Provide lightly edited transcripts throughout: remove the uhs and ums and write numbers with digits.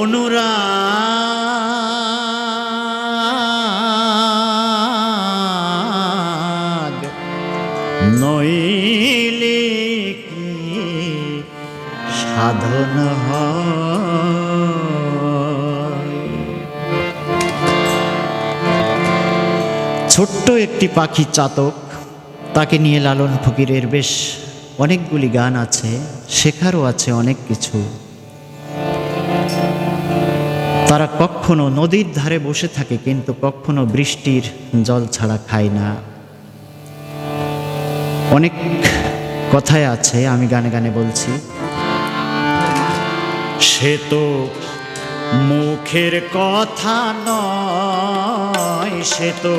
অনুরাগ নইলে কি সাধন হয়। ছোট্ট একটি পাখি চাতক, তাকে নিয়ে লালন ফকিরের বেশ অনেকগুলি গান আছে, শেখারও আছে অনেক কিছু। তারা কখনো নদীর ধারে বসে থাকে, কিন্তু কখনো বৃষ্টির জল ছাড়া খায় না। অনেক কথায় আছে, আমি গানে গানে বলছি। সে তো মুখের কথা নয়, সে তো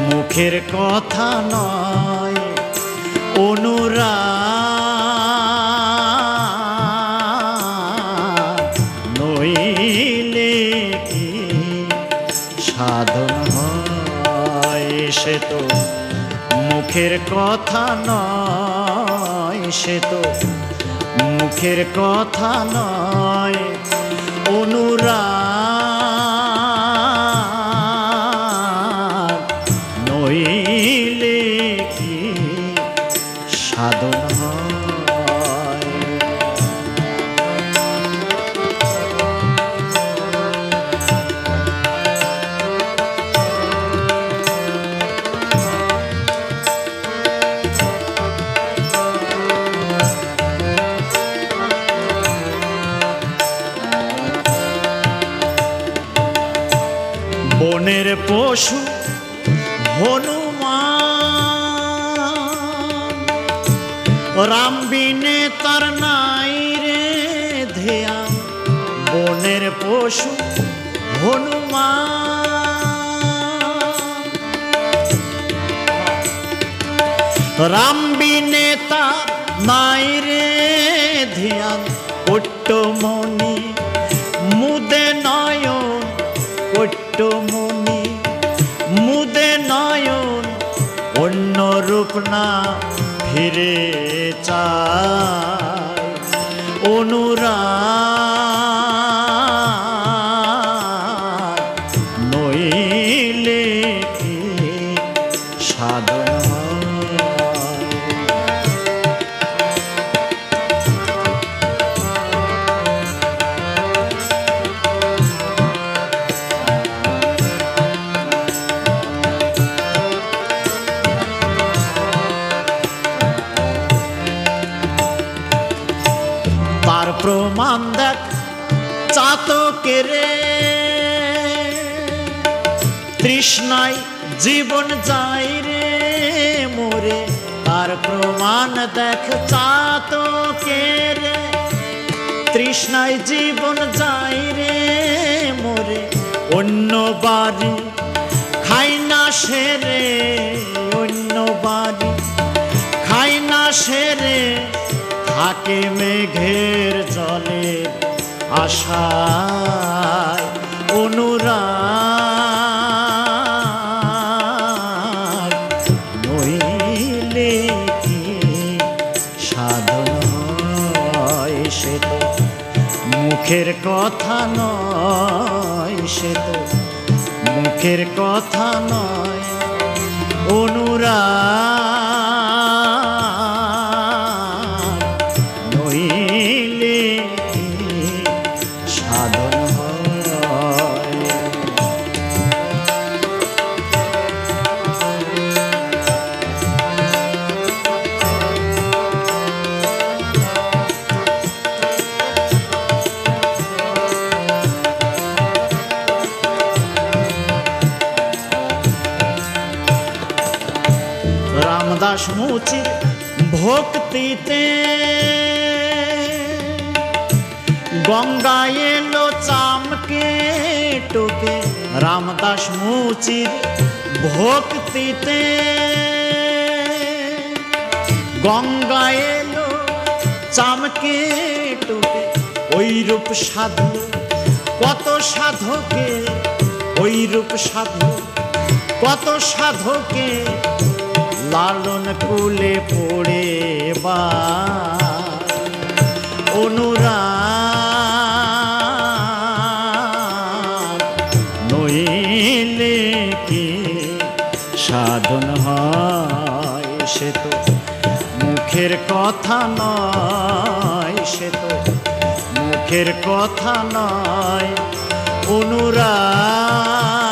মুখের কথা নয়, অনুরাগ নইলে কি সাধন হয়। সে তো মুখের কথা নয়, সে তো মুখের কথা নয়, অনুরাগ নইলে কি সাধন হয়। বনের পশু হনুমান, রাম বিনে তার নাই রে ধ্যান। বনের পশু হনুমান, রাম বিনে তার নাই রে ধ্যান। পট্টমণি মুদে নয়ন, পট্টমণি মুদে নয়ন, অন্য রূপ না ফিরে চায়। অনুরাগ নইলে কি সাধন হয়। তার প্রমাণ দেখ চাতকের, তৃষ্ণায় জীবন যায় রে মোরে। তার প্রমাণ দেখ চাতকের, তৃষ্ণায় জীবন যায় রে মোরে। অন্য বাড়ি খাই না সেরে, অন্য বাড়ি খাই না সেরে, থাকে মেঘের জলে আশায়। অনুরাগ নইলে কি সাধন হয়। সে তো মুখের কথা নয়, সে তো মুখের কথা নয়, অনুরাগ নইলে কি সাধন হয়। রামদাস মুচির ভক্তিতে গঙ্গা এলো চামকে টোকে। রামদাস মুচির ভক্তিতে গঙ্গা এলো চামকে টোকে। ওই রূপ সাধু কত সাধকে, ওই রূপ সাধু কত সাধকে, লালন কুলে পড়ে বা অনুরাগ সাধন হয় সে তো মুখের কথা নয়, সে তো মুখের কথা নয়। অনুরাগ